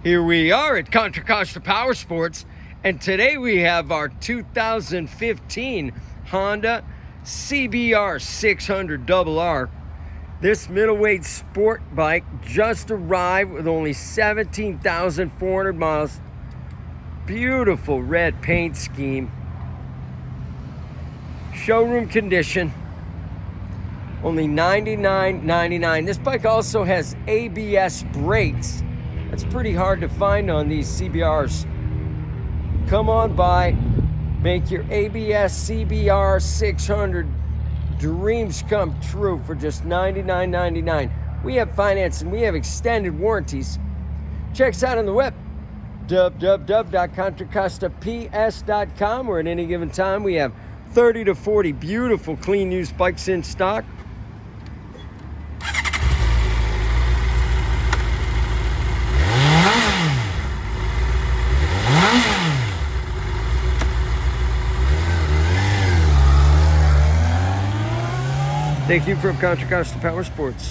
Here we are at Contra Costa Powersports, and today we have our 2015 Honda CBR600RR. This middleweight sport bike just arrived with only 17,400 miles. Beautiful red paint scheme. Showroom condition. Only $99.99. This bike also has ABS brakes. That's pretty hard to find on these CBRs. Come on by, make your ABS CBR600 dreams come true for just $99.99. We have financing, we have extended warranties. Check us out on the web, www.contracostaps.com, where at any given time we have 30 to 40 beautiful, clean used bikes in stock. Thank you from Contra Costa Powersports.